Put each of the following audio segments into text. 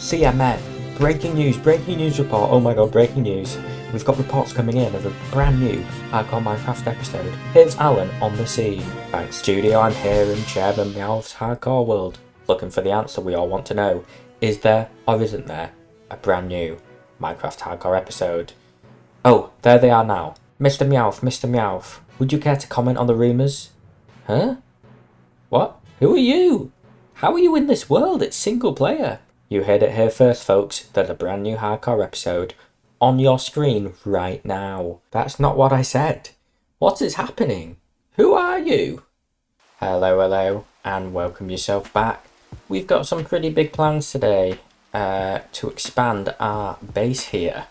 So yeah, men, breaking news report. Oh my god, breaking news. We've got reports coming in of a brand new Hardcore Minecraft episode. Here's Alan on the scene. Thanks studio, I'm here in Chairman Meowth's Hardcore World, looking for the answer we all want to know. Is there, or isn't there, a brand new Minecraft Hardcore episode? Oh, there they are now. Mr. Meowth, would you care to comment on the rumours? Huh? What? Who are you? How are you in this world? It's single player. You heard it here first, folks. There's a brand new Hardcore episode on your screen right now. That's not what I said. What is happening? Who are you? Hello, and welcome yourself back. We've got some pretty big plans today to expand our base here,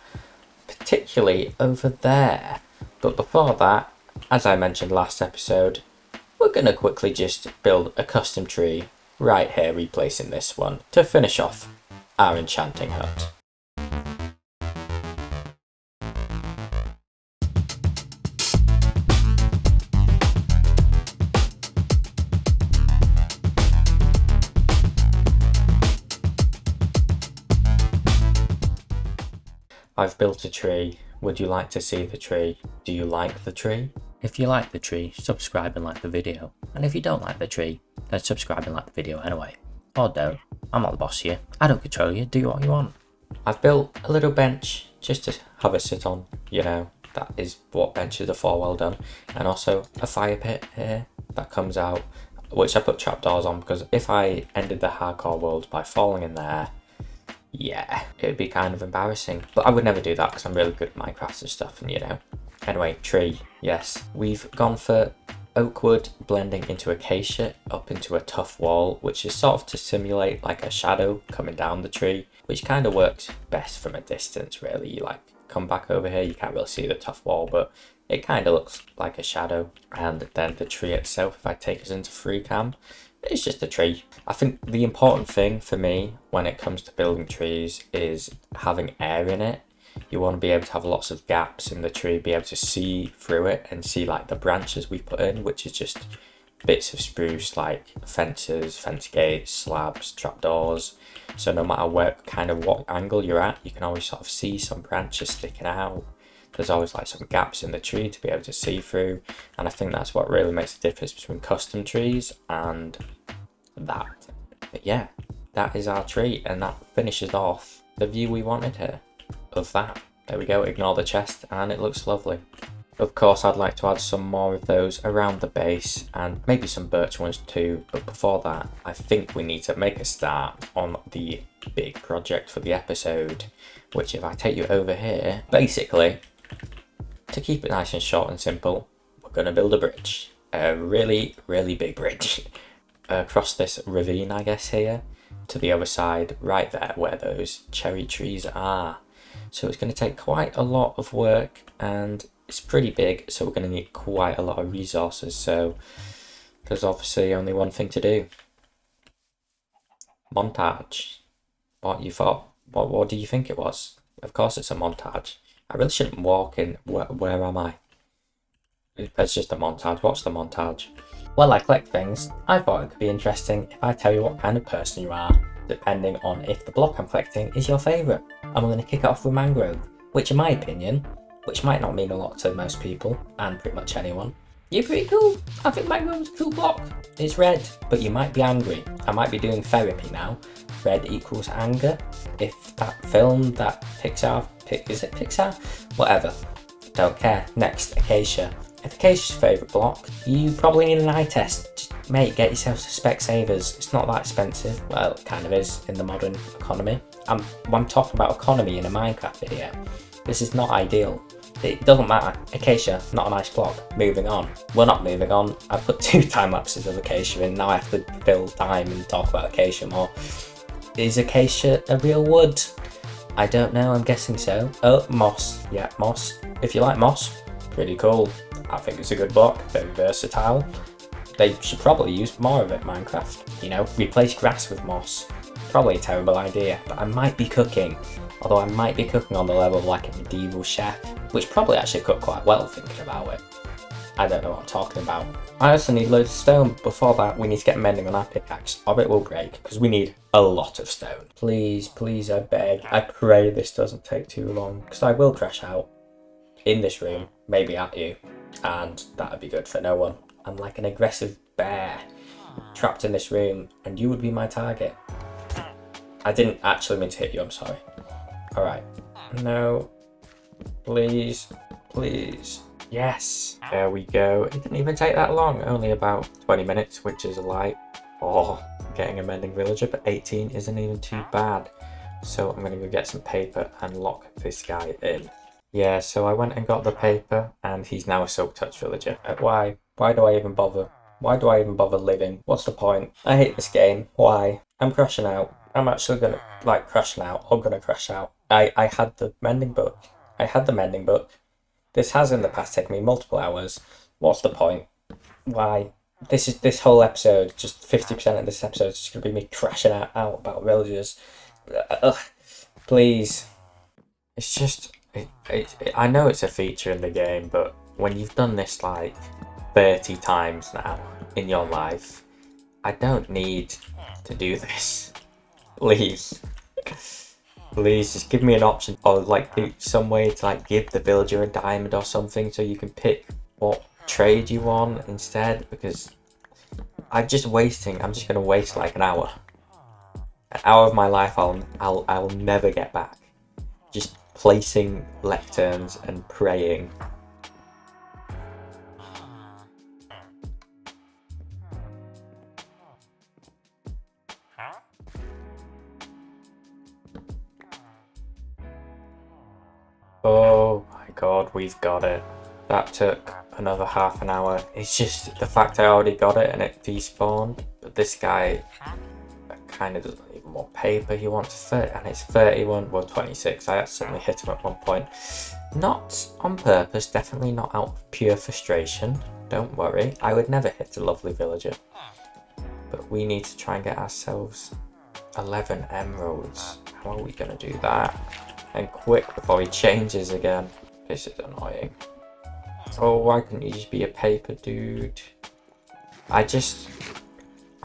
particularly over there. But before that, as I mentioned last episode, we're going to quickly just build a custom tree right here, replacing this one, to finish off our enchanting hut. I've built a tree. Would you like to see the tree? Do you like the tree? If you like the tree, subscribe and like the video. And if you don't like the tree, then subscribe and like the video anyway. Or don't. I'm not the boss here. I don't control you. Do what you want. I've built a little bench just to have a sit on. You know, that is what benches are for, well done. And also a fire pit here that comes out, which I put trapdoors on because if I ended the hardcore world by falling in there, yeah, it would be kind of embarrassing. But I would never do that because I'm really good at Minecraft and stuff, and you know. Anyway, tree, yes. We've gone for oak wood blending into acacia up into a tough wall, which is sort of to simulate like a shadow coming down the tree, which kind of works best from a distance really. You like come back over here, you can't really see the tough wall, but it kind of looks like a shadow. And then the tree itself, if I take us into free cam, it's just a tree. I think the important thing for me when it comes to building trees is having air in it. You want to be able to have lots of gaps in the tree, be able to see through it and see like the branches we put in, which is just bits of spruce like fences, fence gates, slabs, trapdoors. So no matter what angle you're at, you can always sort of see some branches sticking out. There's always like some gaps in the tree to be able to see through. And I think that's what really makes the difference between custom trees and that. But yeah, that is our tree, and that finishes off the view we wanted here of that. There we go, ignore the chest, and it looks lovely. Of course, I'd like to add some more of those around the base and maybe some birch ones too, but before that I think we need to make a start on the big project for the episode, which if I take you over here, basically to keep it nice and short and simple, we're going to build a bridge, a really big bridge across this ravine, I guess, here to the other side right there where those cherry trees are. So it's going to take quite a lot of work and it's pretty big, so we're going to need quite a lot of resources. So there's obviously only one thing to do. Montage. What you thought? What do you think it was? Of course it's a montage. I really shouldn't walk in. Where am I? It's just a montage. What's the montage? While I collect things, I thought it could be interesting if I tell you what kind of person you are, depending on if the block I'm collecting is your favourite. And we're going to kick it off with mangrove, which in my opinion, which might not mean a lot to most people, and pretty much anyone, you're pretty cool. I think mangrove's a cool block. It's red, but you might be angry. I might be doing therapy now. Red equals anger. If that film, that Pixar, is it Pixar? Whatever. Don't care. Next, acacia. If acacia's your favourite block, you probably need an eye test. Just, mate, get yourself some Specsavers. It's not that expensive. Well, it kind of is in the modern economy. I'm talking about economy in a Minecraft video. This is not ideal. It doesn't matter. Acacia, not a nice block. Moving on. We're not moving on. I've put 2 time lapses of acacia in. Now I have to fill time and talk about acacia more. Is acacia a real wood? I don't know. I'm guessing so. Oh, moss. Yeah, moss. If you like moss, pretty cool. I think it's a good block. Very versatile. They should probably use more of it, Minecraft. You know, replace grass with moss. Probably a terrible idea, but I might be cooking. Although I might be cooking on the level of like a medieval chef, which probably actually cook quite well thinking about it. I don't know what I'm talking about. I also need loads of stone. Before that, we need to get mending on our pickaxe, or it will break, because we need a lot of stone. Please, please, I beg. I pray this doesn't take too long, because I will crash out in this room, maybe at you, and that would be good for no one. I'm like an aggressive bear trapped in this room, and you would be my target. I didn't actually mean to hit you, I'm sorry. Alright. No. Please. Please. Yes. There we go. It didn't even take that long. Only about 20 minutes, which is a light. Oh, getting a mending villager, but 18 isn't even too bad. So I'm going to go get some paper and lock this guy in. Yeah, so I went and got the paper, and he's now a silk touch villager. Why? Why do I even bother? Why do I even bother living? What's the point? I hate this game. Why? I'm crashing out. I'm actually gonna, crashing out. I'm gonna crash out. I had the mending book. I had the mending book. This has in the past taken me multiple hours. What's the point? Why? This whole episode, just 50% of this episode is just gonna be me crashing out about villagers. Ugh. Please. It's just, I know it's a feature in the game, but when you've done this like 30 times now in your life, I don't need to do this. Please. Please just give me an option, or some way to give the villager a diamond or something so you can pick what trade you want instead, because I'm just gonna waste like an hour. An hour of my life I'll never get back. Just placing lecterns and praying. Oh my god, we've got it. That took another half an hour. It's just the fact I already got it and it despawned. But this guy kind of doesn't need more paper. He wants 30, and it's 31, well 26. I accidentally hit him at one point. Not on purpose, definitely not out of pure frustration. Don't worry, I would never hit a lovely villager. But we need to try and get ourselves 11 emeralds. How are we going to do that? And quick before he changes again. This is annoying. Oh, why couldn't you just be a paper dude? I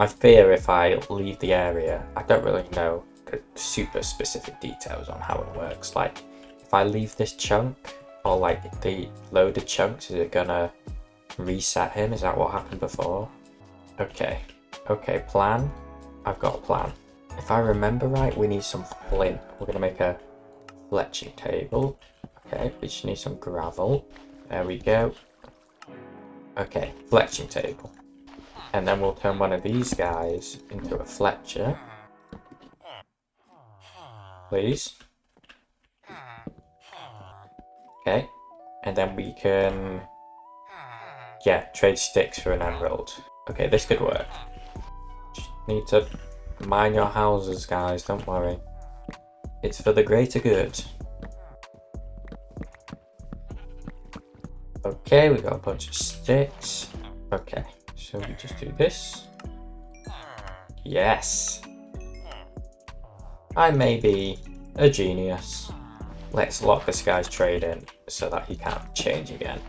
fear if I leave the area, I don't really know super specific details on how it works. Like, if I leave this chunk, or the loaded chunks, is it gonna reset him? Is that what happened before? Okay, plan. I've got a plan. If I remember right, we need some flint. We're gonna make a fletching table. Okay, we just need some gravel. There we go. Okay, fletching table. And then we'll turn one of these guys into a fletcher. Please. Okay. And then we can, trade sticks for an emerald. Okay, this could work. Just need to mind your houses, guys, don't worry. It's for the greater good. Okay, we got a bunch of sticks. Okay, so we just do this. Yes. I may be a genius. Let's lock this guy's trade in so that he can't change again.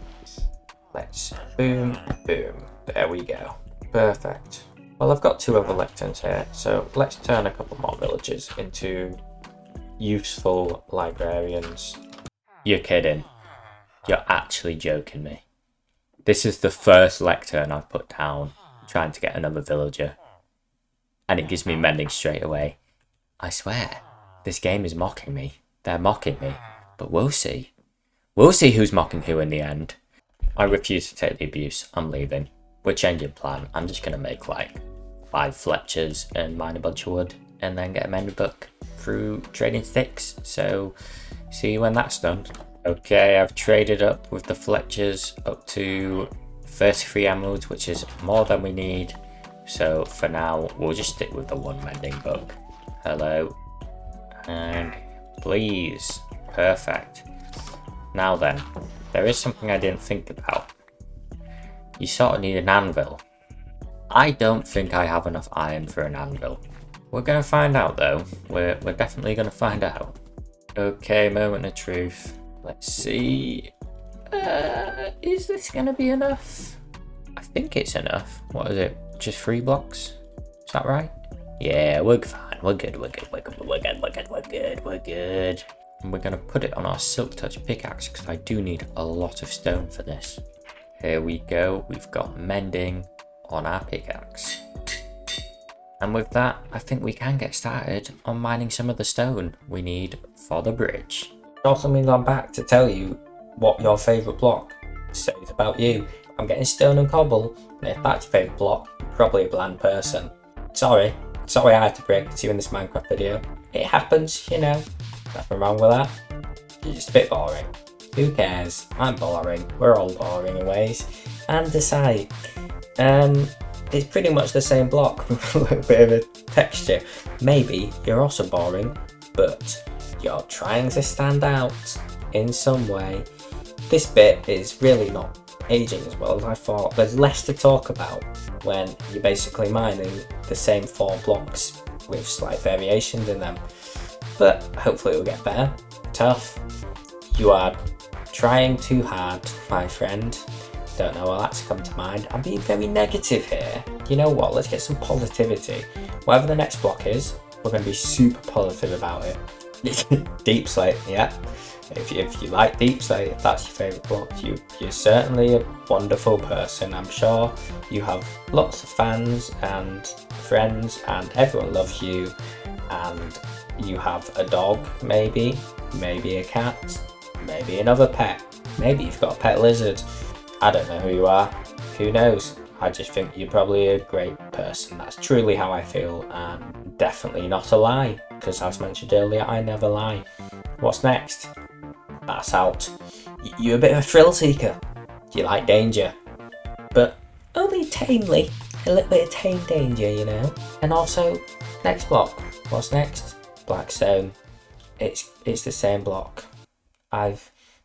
Let's boom, boom. There we go. Perfect. Well, I've got 2 other lecterns here, so let's turn a couple more villagers into useful librarians. You're kidding. You're actually joking me. This is the first lectern I've put down trying to get another villager. And it gives me mending straight away. I swear, this game is mocking me. They're mocking me. But we'll see. We'll see who's mocking who in the end. I refuse to take the abuse. I'm leaving. We're changing plan. I'm just going to make 5 Fletchers and mine a bunch of wood. And then get a mending book through trading sticks. So, see you when that's done. Okay, I've traded up with the Fletchers up to 33 emeralds, which is more than we need. So for now, we'll just stick with the 1 mending book. Hello. And please. Perfect. Now then, there is something I didn't think about. You sort of need an anvil. I don't think I have enough iron for an anvil. We're going to find out though. We're definitely going to find out. Okay, moment of truth. Let's see. Is this gonna be enough? I think it's enough. What is it? Just 3 blocks? Is that right? Yeah, we're fine. We're good. We're good. We're good. We're good. We're good. We're good. We're good. And we're gonna put it on our silk touch pickaxe because I do need a lot of stone for this. Here we go. We've got mending on our pickaxe. And with that, I think we can get started on mining some of the stone we need for the bridge. It also means I'm back to tell you what your favourite block says about you. I'm getting stone and cobble, and if that's your favourite block, you're probably a bland person. Sorry I had to break it to you in this Minecraft video. It happens, you know, nothing wrong with that. You're just a bit boring. Who cares? I'm boring. We're all boring in ways. And decide. It's pretty much the same block with a little bit of a texture. Maybe you're also boring, but you're trying to stand out in some way. This bit is really not aging as well as I thought. There's less to talk about when you're basically mining the same 4 blocks with slight variations in them. But hopefully it'll get better. Tough. You are trying too hard, my friend. Don't know why that's come to mind. I'm being very negative here. You know what? Let's get some positivity. Whatever the next block is, we're going to be super positive about it. Deep slate, yeah. If you like deep slate, if that's your favourite block, you're certainly a wonderful person. I'm sure you have lots of fans and friends, and everyone loves you. And you have a dog, maybe a cat, maybe another pet. Maybe you've got a pet lizard. I don't know who you are, who knows. I just think you're probably a great person. That's truly how I feel, and definitely not a lie, because as mentioned earlier, I never lie. What's next? That's out. You're a bit of a thrill seeker. You like danger, but only tamely. A little bit of tame danger, you know. And also, next block. What's next? Blackstone. It's the same block.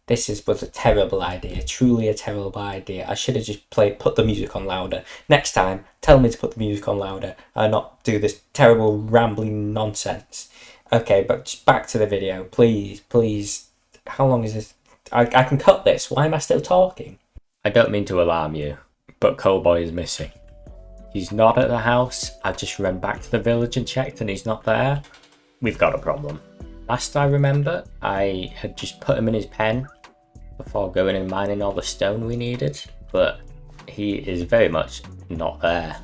This was a terrible idea, truly a terrible idea. I should have just put the music on louder. Next time, tell me to put the music on louder and not do this terrible rambling nonsense. Okay, but just back to the video, please. How long is this? I can cut this. Why am I still talking? I don't mean to alarm you, but Coalboy is missing. He's not at the house. I just ran back to the village and checked and he's not there. We've got a problem. Last I remember, I had just put him in his pen before going and mining all the stone we needed, but he is very much not there.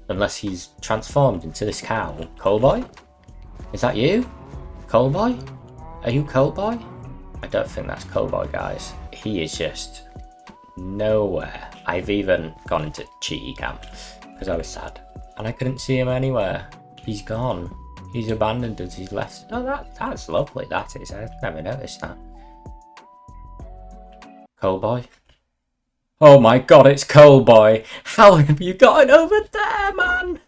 Unless he's transformed into this cow. Coalboy? Is that you? Coalboy? Are you Coalboy? I don't think that's Coalboy, guys. He is just nowhere. I've even gone into cheaty camp because I was sad and I couldn't see him anywhere. He's gone. He's abandoned us. He's left. Oh, that's lovely. That is. I've never noticed that. Coalboy. Oh my god, it's Coalboy. How have you gotten over there, man?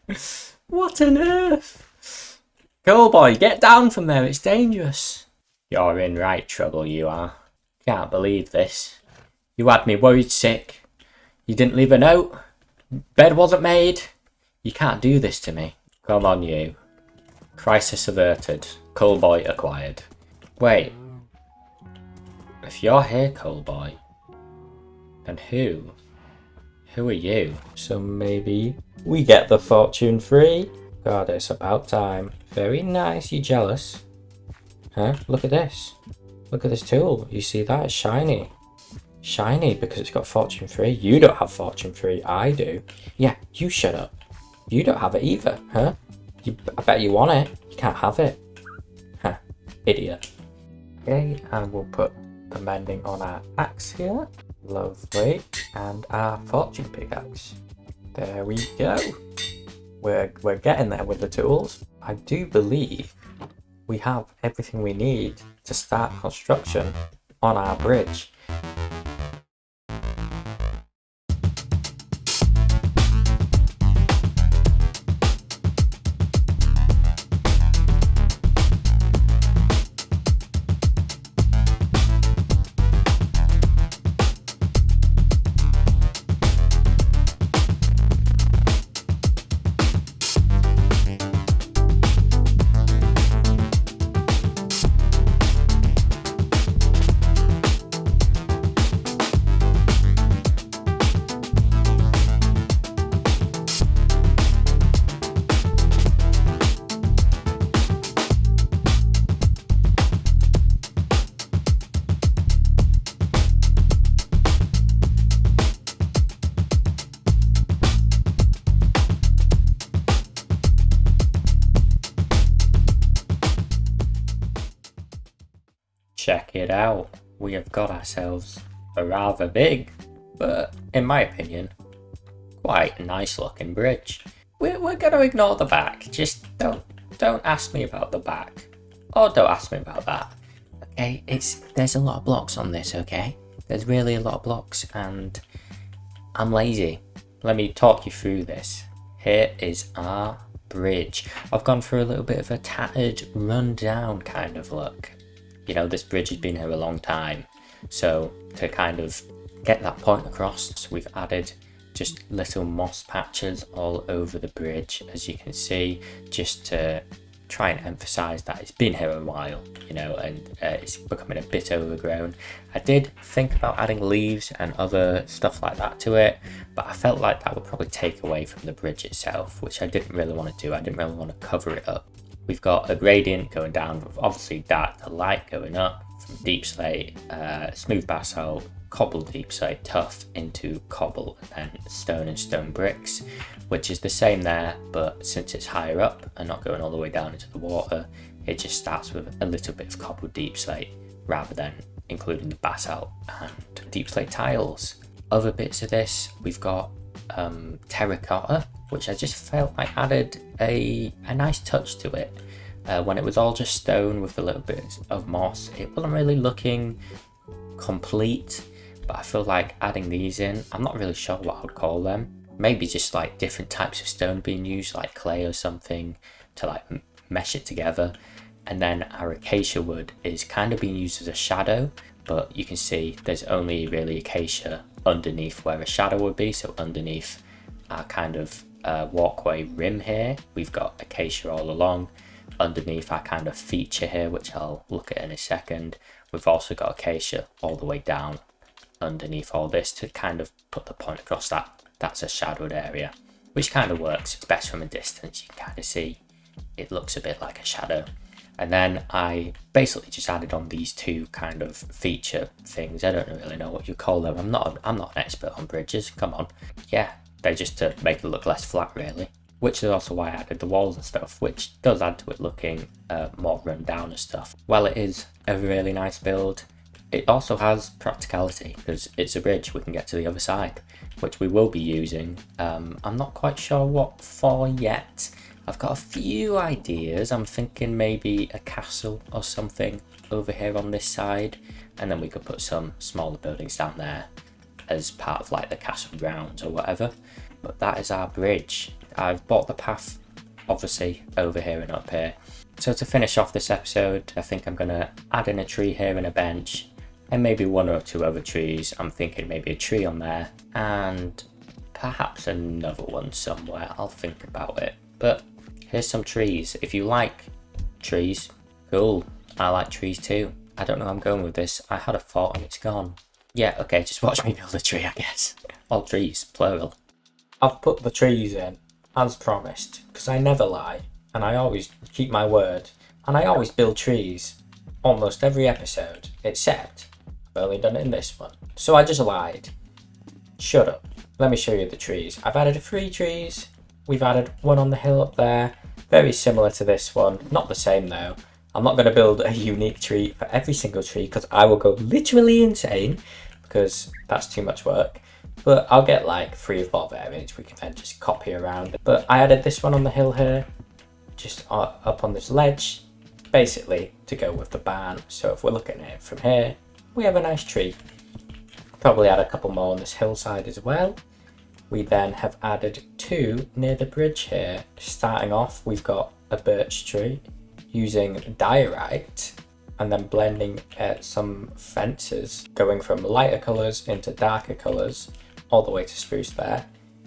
What on earth? Coalboy, get down from there. It's dangerous. You're in right trouble, you are. Can't believe this. You had me worried sick. You didn't leave a note. Bed wasn't made. You can't do this to me. Come on, you. Crisis averted. Coalboy acquired. Wait. If you're here, Coalboy, then who? Who are you? So maybe we get the fortune free? God, it's about time. Very nice. You jealous? Huh? Look at this. Look at this tool. You see that? It's shiny. Shiny because it's got fortune free. You don't have fortune free. I do. Yeah, you shut up. You don't have it either, huh? I bet you want it. You can't have it. Huh. Idiot. Okay, and we'll put the mending on our axe here. Lovely. And our fortune pickaxe. There we go. We're getting there with the tools. I do believe we have everything we need to start construction on our bridge. check it out. We have got ourselves a rather big, but in my opinion, quite a nice looking bridge. We're going to ignore the back. Just don't ask me about the back. Or don't ask me about that. Okay, there's a lot of blocks on this, okay? There's really a lot of blocks and I'm lazy. Let me talk you through this. Here is our bridge. I've gone through a little bit of a tattered, run-down kind of look. You know, this bridge has been here a long time. So to kind of get that point across, we've added just little moss patches all over the bridge, as you can see, just to try and emphasize that it's been here a while, you know, and it's becoming a bit overgrown. I did think about adding leaves and other stuff like that to it, but I felt like that would probably take away from the bridge itself, which I didn't really want to do. I didn't really want to cover it up. We've got a gradient going down with obviously dark to light going up from deep slate, smooth basalt, cobble deep slate, tough into cobble, and then stone and stone bricks, which is the same there, but since it's higher up and not going all the way down into the water, it just starts with a little bit of cobble deep slate rather than including the basalt and deep slate tiles. Other bits of this, we've got terracotta, which I just felt like added a nice touch to it. When it was all just stone with a little bit of moss, it wasn't really looking complete, but I feel like adding these in, I'm not really sure what I would call them. Maybe just like different types of stone being used, like clay or something, to like mesh it together. And then our acacia wood is kind of being used as a shadow, but you can see there's only really acacia underneath where a shadow would be. So underneath our kind of walkway rim here, we've got acacia all along. Underneath our kind of feature here, which I'll look at in a second, we've also got acacia all the way down underneath all this to kind of put the point across that that's a shadowed area, which kind of works. It's best from a distance. You can kind of see it looks a bit like a shadow. And then I basically just added on these two kind of feature things. I don't really know what you call them. I'm not an expert on bridges. Come on. Yeah, they're just to make it look less flat, really. Which is also why I added the walls and stuff, which does add to it looking more run down and stuff. While it is a really nice build, it also has practicality because it's a bridge. We can get to the other side, which we will be using. I'm not quite sure what for yet. I've got a few ideas. I'm thinking maybe a castle or something over here on this side, and then we could put some smaller buildings down there as part of like the castle grounds or whatever. But that is our bridge. I've bought the path obviously over here and up here. So to finish off this episode, I think I'm gonna add in a tree here and a bench, and maybe one or two other trees. I'm thinking maybe a tree on there and perhaps another one somewhere. I'll think about it. But here's some trees. If you like trees, cool. I like trees too. I don't know how I'm going with this. I had a thought and it's gone. Yeah, okay, just watch me build a tree, I guess. All trees, plural. I've put the trees in as promised because I never lie and I always keep my word, and I always build trees almost every episode, except I've only done it in this one. So I just lied. Shut up. Let me show you the trees. I've added 3 trees. We've added one on the hill up there. Very similar to this one. Not the same though. I'm not going to build a unique tree for every single tree because I will go literally insane because that's too much work. But I'll get like 3 or 4 variants we can then just copy around. But I added this one on the hill here, just up on this ledge, basically to go with the barn. So if we're looking at it from here, we have a nice tree. Probably add a couple more on this hillside as well. We then have added 2 near the bridge here. Starting off, we've got a birch tree using diorite and then blending some fences, going from lighter colours into darker colours all the way to spruce there,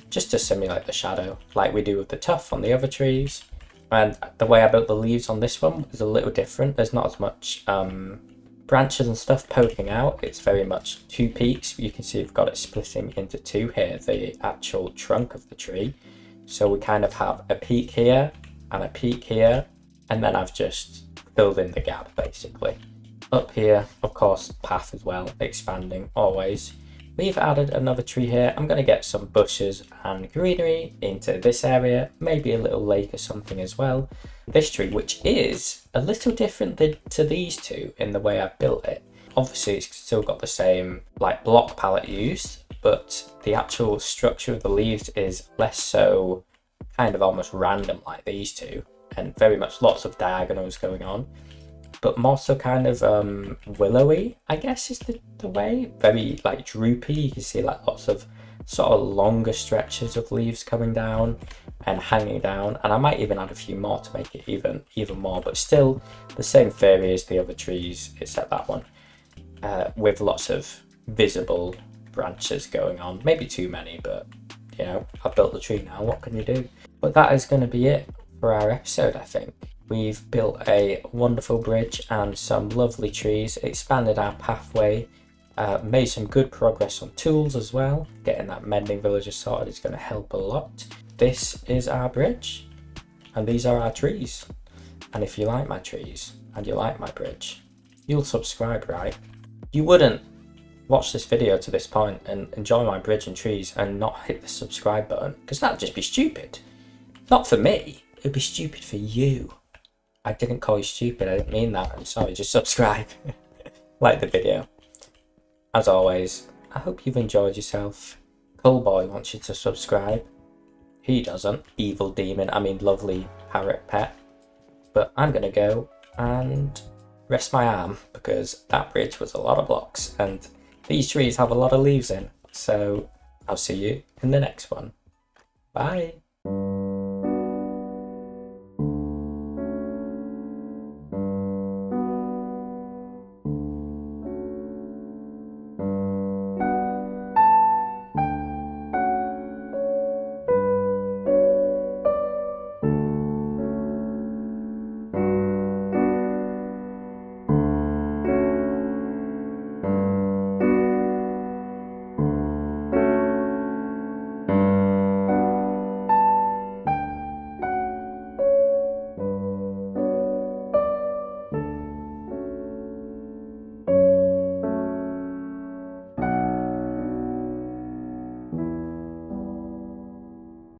just to simulate the shadow like we do with the tuff on the other trees. And the way I built the leaves on this one is a little different. There's not as much branches and stuff poking out. It's very much 2 peaks. You can see we've got it splitting into 2 here, the actual trunk of the tree. So we kind of have a peak here and a peak here, and then I've just filled in the gap basically. Up here, of course, path as well, expanding always. we've added another tree here. I'm going to get some bushes and greenery into this area, maybe a little lake or something as well. This tree, which is a little different to these two in the way I've built it. Obviously it's still got the same like block palette used, but the actual structure of the leaves is less so kind of almost random like these two, and very much lots of diagonals going on, but more so kind of willowy, I guess is the way. Very like droopy. You can see like lots of sort of longer stretches of leaves coming down and hanging down, and I might even add a few more to make it even more, but still the same theory as the other trees except that one, with lots of visible branches going on. Maybe too many, but you know, I've built the tree now, what can you do? But that is going to be it for our episode. I think we've built a wonderful bridge and some lovely trees, expanded our pathway, made some good progress on tools as well. Getting that mending villager sorted is going to help a lot. This is our bridge and these are our trees, and if you like my trees and you like my bridge, you'll subscribe, right? You wouldn't watch this video to this point and enjoy my bridge and trees and not hit the subscribe button, because that'd just be stupid. Not for me, it'd be stupid for you. I didn't call you stupid, I didn't mean that, I'm sorry, just subscribe. Like the video. As always, I hope you've enjoyed yourself. Cullboy wants you to subscribe. He doesn't, evil demon, I mean lovely parrot pet. But I'm gonna go and rest my arm, because that bridge was a lot of blocks and these trees have a lot of leaves in. So I'll see you in the next one. Bye.